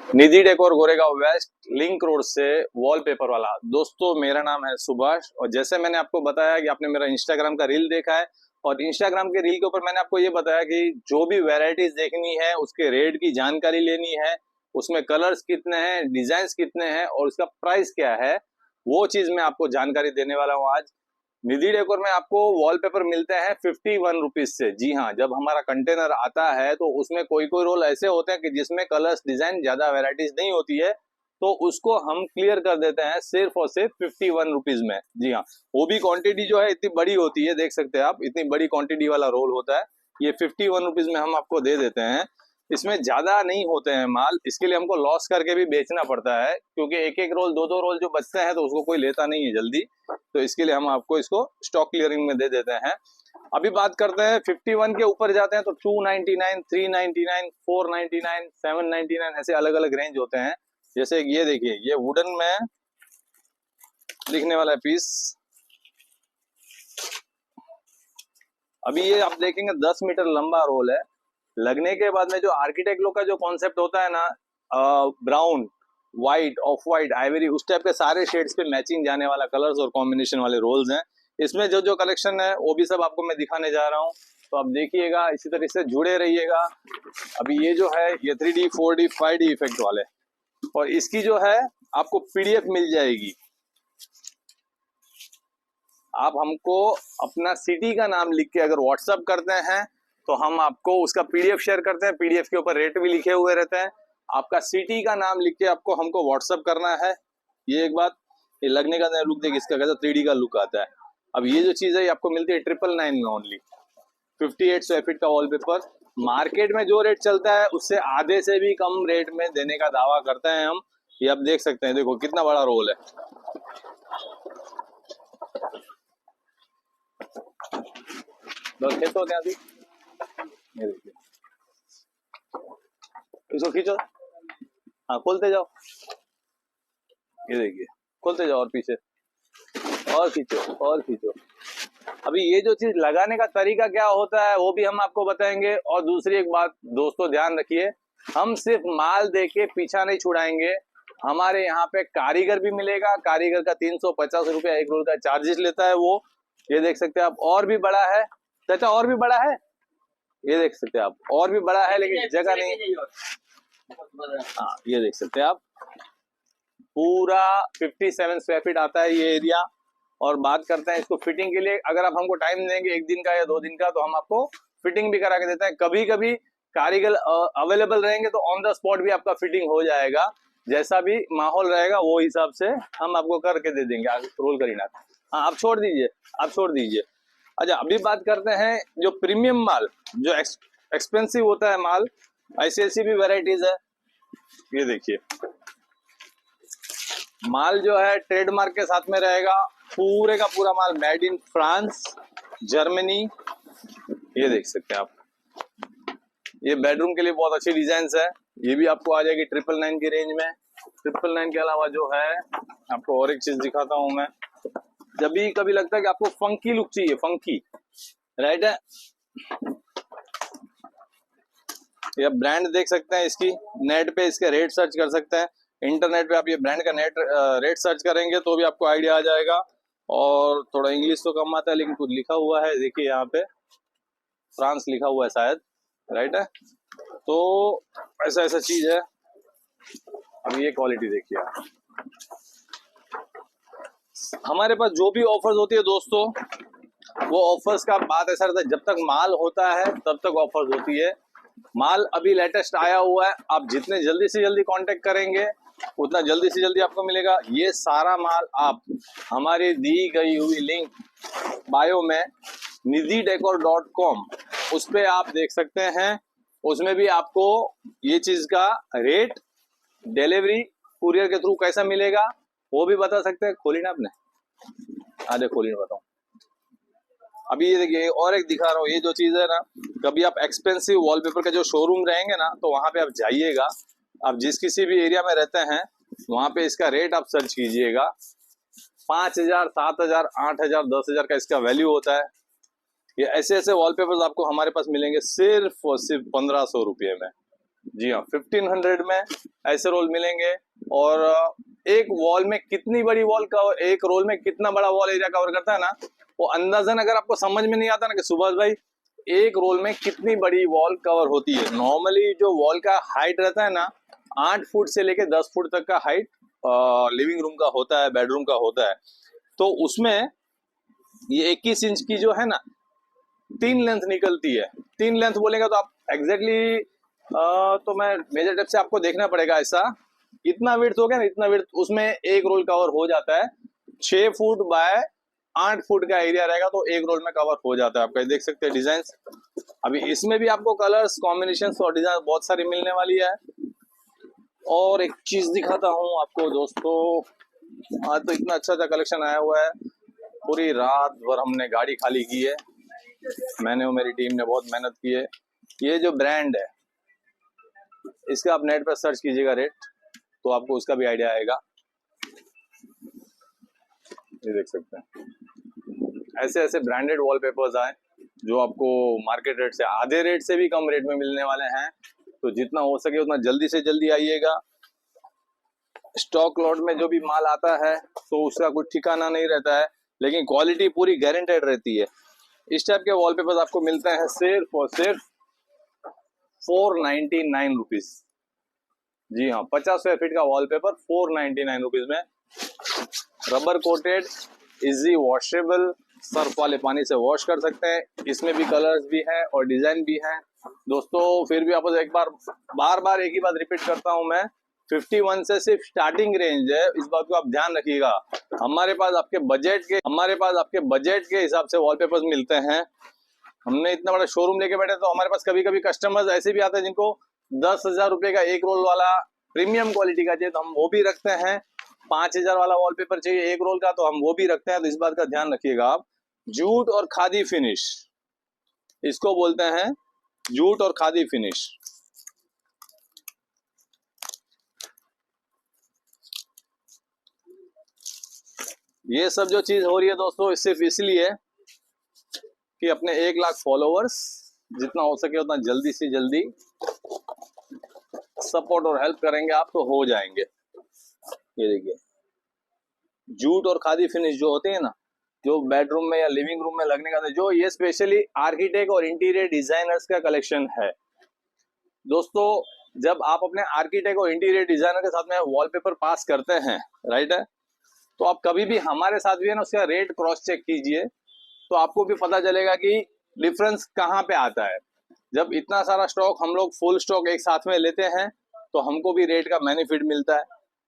निधि decor Goregaon west link road से wallpaper वाला। दोस्तों मेरा नाम है सुभाष और जैसे मैंने आपको बताया कि आपने मेरा इंस्टाग्राम का रील देखा है और इंस्टाग्राम के रील के ऊपर मैंने आपको ये बताया कि जो भी वैरायटीज देखनी है उसके रेट की जानकारी लेनी है, उसमें कलर्स कितने हैं, डिजाइन कितने हैं और उसका प्राइस क्या है, वो चीज मैं आपको जानकारी देने वाला हूँ आज। निधि डेकोर में आपको वॉलपेपर मिलते हैं 51 रुपीज से। जी हाँ, जब हमारा कंटेनर आता है तो उसमें कोई कोई रोल ऐसे होते हैं कि जिसमें कलर्स डिजाइन ज्यादा वेराइटीज नहीं होती है, तो उसको हम क्लियर कर देते हैं सिर्फ और सिर्फ 51 रुपीज में। जी हाँ, वो भी क्वांटिटी जो है इतनी बड़ी होती है, देख सकते हैं आप, इतनी बड़ी क्वांटिटी वाला रोल होता है। ये 51 रुपीज में हम आपको दे देते हैं। इसमें ज्यादा नहीं होते हैं माल, इसके लिए हमको लॉस करके भी बेचना पड़ता है, क्योंकि एक एक रोल, दो दो रोल जो बचते हैं तो उसको कोई लेता नहीं है जल्दी, तो इसके लिए हम आपको इसको स्टॉक क्लियरिंग में दे देते हैं। अभी बात करते हैं 51 के ऊपर जाते हैं तो 299, 399, 499, 799 ऐसे अलग अलग रेंज होते हैं। जैसे ये देखिए, ये वुडन में लिखने वाला पीस, अभी ये आप देखेंगे 10 मीटर लंबा रोल है। लगने के बाद में जो आर्किटेक्ट लोग का जो कॉन्सेप्ट होता है ना, brown, white, of white, Ivory, उस टाइप के सारे शेड्स पे मैचिंग जाने वाला कलर्स और कॉम्बिनेशन वाले रोल्स हैं। इसमें जो जो कलेक्शन है वो भी सब आपको मैं दिखाने जा रहा हूँ, तो आप देखिएगा, इसी तरह से जुड़े रहिएगा। अभी ये जो है ये 3D 4D 5D इफेक्ट वाले, और इसकी जो है आपको PDF मिल जाएगी। आप हमको अपना सिटी का नाम लिख के अगर व्हाट्सअप करते हैं तो हम आपको उसका PDF शेयर करते हैं। PDF के ऊपर रेट भी लिखे हुए रहते हैं। आपका सिटी का नाम लिख के आपको हमको व्हाट्सअप करना है। ये एक बात, ये लगने का लुक देखिए, इसका कैसा 3D का लुक आता है। अब ये जो चीज है ये आपको मिलती है 999 में ओनली। 58 स्क्वायर फीट का वॉलपेपर, मार्केट में जो रेट चलता है उससे आधे से भी कम रेट में देने का दावा करते हैं हम। ये आप देख सकते हैं, देखो कितना बड़ा रोल है। बस खेतो ત્યાં ये देखिए, इसको खींचो, हाँ खोलते जाओ, ये देखिए खोलते जाओ और पीछे और खींचो और खींचो। अभी ये जो चीज लगाने का तरीका क्या होता है वो भी हम आपको बताएंगे। और दूसरी एक बात दोस्तों ध्यान रखिए, हम सिर्फ माल देके पीछा नहीं छुड़ाएंगे। हमारे यहाँ पे कारीगर भी मिलेगा, कारीगर का 350 रुपया एक रोल का चार्जेस लेता है वो। ये देख सकते हैं आप, और भी बड़ा है चाचा, और भी बड़ा है, ये देख सकते हैं आप, और भी बड़ा है लेकिन जगह नहीं। हाँ ये देख सकते हैं आप, पूरा 57 स्क्वायर फीट आता है ये एरिया। और बात करते हैं इसको फिटिंग के लिए, अगर आप हमको टाइम देंगे 1 दिन का या 2 दिन का तो हम आपको फिटिंग भी करा के देते हैं। कभी कभी कारीगर अवेलेबल रहेंगे तो ऑन द स्पॉट भी आपका फिटिंग हो जाएगा। जैसा भी माहौल रहेगा वो हिसाब से हम आपको करके दे देंगे। रोल करीना, हाँ आप छोड़ दीजिए, आप छोड़ दीजिए। अच्छा अभी बात करते हैं जो प्रीमियम माल, जो एक्सपेंसिव होता है माल, ऐसी ऐसी भी वेराइटीज है। ये देखिए माल जो है ट्रेडमार्क के साथ में रहेगा, पूरे का पूरा माल मेड इन फ्रांस, जर्मनी। ये देख सकते हैं आप, ये बेडरूम के लिए बहुत अच्छी डिजाइन है। ये भी आपको आ जाएगी 999 की रेंज में। 999 के अलावा जो है आपको और एक चीज दिखाता हूं मैं। जब भी कभी लगता है कि आपको फंकी लुक चाहिए, फंकी, राइट है, ये ब्रांड देख सकते हैं इसकी, नेट पे इसके रेट सर्च कर सकते हैं। इंटरनेट पे आप ये ब्रांड का रेट सर्च करेंगे तो भी आपको आइडिया आ जाएगा। और थोड़ा इंग्लिश तो कम आता है लेकिन कुछ लिखा हुआ है, देखिए यहाँ पे फ्रांस लिखा हुआ है शायद, राइट है। तो ऐसा ऐसा चीज है। अब ये क्वालिटी देखिए, हमारे पास जो भी ऑफर्स होती है दोस्तों, वो ऑफर्स का बात ऐसा रहता है, जब तक माल होता है तब तक ऑफर्स होती है। माल अभी लेटेस्ट आया हुआ है, आप जितने जल्दी से जल्दी कांटेक्ट करेंगे उतना जल्दी से जल्दी आपको मिलेगा। ये सारा माल आप हमारी दी गई हुई लिंक बायो में nidhidecor.com, उस पे आप देख सकते हैं। उसमें भी आपको ये चीज का रेट, डिलीवरी कुरियर के थ्रू कैसा मिलेगा वो भी बता सकते हैं। खोली ना आपने, आधे खोली ना बताऊं। अभी ये देखिए और एक दिखा रहा हूँ, ये जो चीज है ना, कभी आप एक्सपेंसिव वॉलपेपर के जो शोरूम रहेंगे ना तो वहां पे आप जाइएगा, आप जिस किसी भी एरिया में रहते हैं वहां पे इसका रेट आप सर्च कीजिएगा। 5,000, 7,000, 8,000, 10,000 का इसका वैल्यू होता है। ये ऐसे ऐसे वॉलपेपर्स आपको हमारे पास मिलेंगे सिर्फ और सिर्फ 1,500 रुपये में। जी हाँ, 1500 में ऐसे रोल मिलेंगे। और एक वॉल में कितनी बड़ी वॉल कवर, एक रोल में कितना बड़ा वॉल एरिया कवर करता है ना, वो अंदाजन अगर आपको समझ में नहीं आता ना कि सुभाष भाई एक रोल में कितनी बड़ी वॉल कवर होती है। नॉर्मली जो वॉल का हाइट रहता है ना, 8 फुट से लेके 10 फुट तक का हाइट लिविंग रूम का होता है, बेडरूम का होता है। तो उसमें ये 21 इंच की जो है ना 3 लेंथ निकलती है। 3 लेंथ बोलेगा तो आप एग्जैक्टली तो मैं मेजर टेप से आपको देखना पड़ेगा। ऐसा इतना विड्थ हो गया ना, इतना विड्थ उसमें एक रोल कवर हो जाता है। 6 फुट बाय 8 फुट का एरिया रहेगा तो एक रोल में कवर हो जाता है आपका। देख सकते हैं डिजाइन। अभी इसमें भी आपको कलर्स कॉम्बिनेशन और डिजाइन बहुत सारी मिलने वाली है। और एक चीज दिखाता हूँ आपको दोस्तों, आज तो इतना अच्छा अच्छा कलेक्शन आया हुआ है। पूरी रात भर हमने गाड़ी खाली की है, मैंने और मेरी टीम ने बहुत मेहनत की है। ये जो ब्रांड है इसका आप नेट पर सर्च कीजिएगा रेट, तो आपको उसका भी आइडिया आएगा। ये देख सकते हैं ऐसे ऐसे ब्रांडेड वॉलपेपर्स आए जो आपको मार्केट रेट से आधे रेट से भी कम रेट में मिलने वाले हैं। तो जितना हो सके उतना जल्दी से जल्दी आइएगा। स्टॉक लॉट में जो भी माल आता है तो उसका कुछ ठिकाना नहीं रहता है, लेकिन क्वालिटी पूरी गारंटेड रहती है। इस टाइप के वॉलपेपर्स आपको मिलते हैं सिर्फ और सिर्फ 499 रुपीज। जी हाँ, 50 स्क्वायर फीट का वॉलपेपर 499 रुपीज में, rubber coated, easy washable, Surf वाले पानी से वॉश कर सकते हैं। इसमें भी कलर्स भी हैं और डिजाइन भी हैं दोस्तों। फिर भी आपको एक बार बार एक ही बात रिपीट करता हूं मैं, 51 से सिर्फ स्टार्टिंग रेंज है, इस बात को आप ध्यान रखिएगा। हमारे पास आपके बजट के हिसाब से वॉलपेपर्स मिलते हैं। हमने इतना बड़ा शोरूम लेके बैठे तो हमारे पास कभी कभी कस्टमर्स ऐसे भी आते हैं जिनको 10,000 रुपए का एक रोल वाला प्रीमियम क्वालिटी का चाहिए तो हम वो भी रखते हैं। 5,000 वाला वॉलपेपर चाहिए एक रोल का तो हम वो भी रखते हैं। तो इस बात का ध्यान रखिएगा आप। जूट और खादी फिनिश, इसको बोलते हैं जूट और खादी फिनिश। ये सब जो चीज हो रही है दोस्तों सिर्फ इसलिए कि अपने 1 लाख फॉलोअर्स जितना हो सके उतना जल्दी से जल्दी सपोर्ट और हेल्प करेंगे आप तो हो जाएंगे। ये देखिए जूट और खादी फिनिश जो होते हैं ना, जो बेडरूम में या लिविंग रूम में लगने का, जो ये स्पेशली आर्किटेक्ट और इंटीरियर डिजाइनर्स का कलेक्शन है दोस्तों। जब आप अपने आर्किटेक्ट और इंटीरियर डिजाइनर के साथ में वॉलपेपर पास करते हैं, राइट है, तो आप कभी भी हमारे साथ भी है ना उसका रेट क्रॉस चेक कीजिए, तो आपको भी पता चलेगा कि डिफरेंस कहाँ पे आता है। जब इतना सारा स्टॉक हम लोग फुल स्टॉक एक साथ में लेते हैं तो हमको भी रेट का बेनिफिट मिलता है।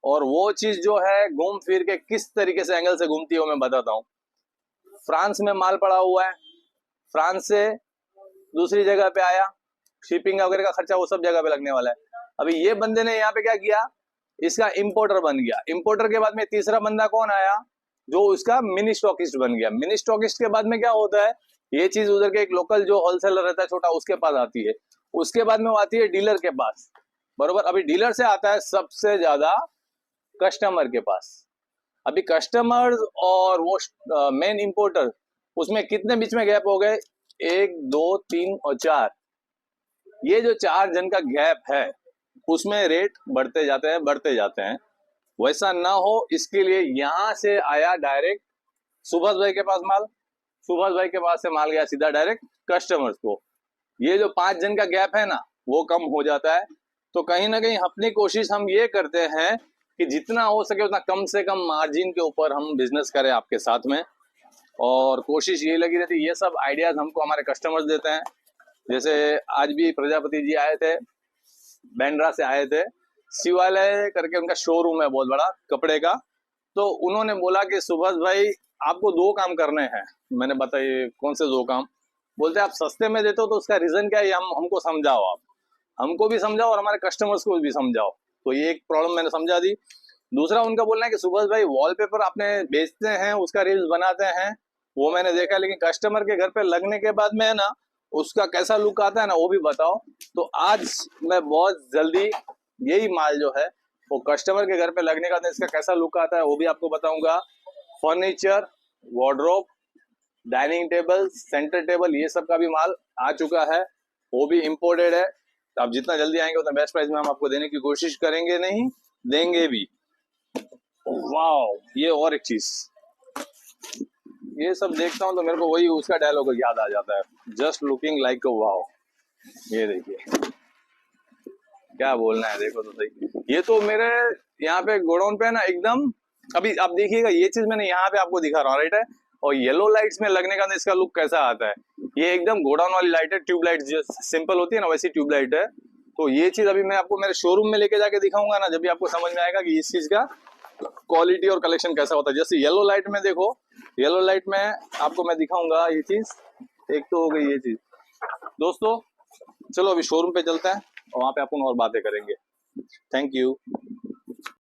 और वो चीज जो है घूम फिर के किस तरीके से एंगल से घूमती है वो मैं बताता हूँ। फ्रांस में माल पड़ा हुआ है, फ्रांस से दूसरी जगह पे आया, शिपिंग वगैरह का खर्चा वो सब जगह पे लगने वाला है। अभी ये बंदे ने यहाँ पे क्या किया, इसका इंपोर्टर बन गया। इंपोर्टर के बाद में तीसरा बंदा कौन आया, जो उसका मिनी स्टॉकिस्ट बन गया। मिनी स्टॉकिस्ट के बाद में क्या होता है, ये चीज उधर के एक लोकल जो होलसेलर रहता है छोटा उसके पास आती है, उसके बाद में वो आती है डीलर के पास, बरोबर। अभी डीलर से आता है सबसे ज्यादा कस्टमर के पास। अभी कस्टमर और वो मेन इंपोर्टर, उसमें कितने बीच में गैप हो गए, 1 2 3 और 4, ये जो 4 जन का गैप है उसमें रेट बढ़ते जाते हैं। वैसा ना हो इसके लिए यहां से आया डायरेक्ट सुभाष भाई के पास माल, सुभाष भाई के पास से माल गया सीधा डायरेक्ट कस्टमर्स को। ये जो 5 जन का गैप है ना वो कम हो जाता है। तो कहीं ना कहीं अपनी कोशिश हम ये करते हैं कि जितना हो सके उतना कम से कम मार्जिन के ऊपर हम बिजनेस करें आपके साथ में, और कोशिश ये लगी रहती है। ये सब आइडियाज हमको हमारे कस्टमर्स देते हैं। जैसे आज भी प्रजापति जी आए थे, बैंड्रा से आए थे, शिवालय करके उनका शोरूम है बहुत बड़ा कपड़े का। तो उन्होंने बोला कि सुभाष भाई आपको 2 काम करने हैं। मैंने बताइए कौन से 2 काम। बोलते आप सस्ते में देते हो तो उसका रीजन क्या है, हमको समझाओ, आप हमको भी समझाओ और हमारे कस्टमर्स को भी समझाओ। तो ये एक प्रॉब्लम मैंने समझा दी। दूसरा उनका बोलना है कि सुभाष भाई वॉलपेपर आपने बेचते हैं, उसका रील्स बनाते हैं, वो मैंने देखा, लेकिन कस्टमर के घर पे लगने के बाद में है ना उसका कैसा लुक आता है ना वो भी बताओ। तो आज मैं बहुत जल्दी यही माल जो है वो कस्टमर के घर पे लगने का इसका कैसा लुक आता है वो भी आपको बताऊंगा। Furniture, wardrobe, dining table, centre table, ये सब का भी माल आ चुका है, वो भी इम्पोर्टेड है। आप जितना जल्दी आएंगे उतना बेस्ट प्राइस में हम आपको देने की कोशिश करेंगे, नहीं देंगे भी। वाओ, ये और एक चीज, ये सब देखता हूँ तो मेरे को वही उसका डायलॉग याद आ जाता है, just looking like a wow. ये देखिए क्या बोलना है, देखो तो सही। ये तो मेरे यहाँ पे गोडाउन पे ना एकदम, अभी आप देखिएगा ये चीज मैंने यहाँ पे आपको दिखा रहा हूँ, राइट है। और येलो लाइट्स में लगने का इसका लुक कैसा आता है, ये एकदम गोडाउन वाली लाइट है, ट्यूब लाइट जो सिंपल होती है ना वैसी ट्यूब लाइट है। तो ये चीज अभी मैं आपको मेरे शोरूम में लेके जाके दिखाऊंगा ना, जब भी आपको समझ में आएगा कि इस चीज का क्वालिटी और कलेक्शन कैसा होता है। जैसे येलो लाइट में देखो, येलो लाइट में आपको मैं दिखाऊंगा ये चीज। एक तो हो गई ये चीज दोस्तों। चलो अभी शोरूम पे चलते हैं और वहां पे अपन और बातें करेंगे। Thank you.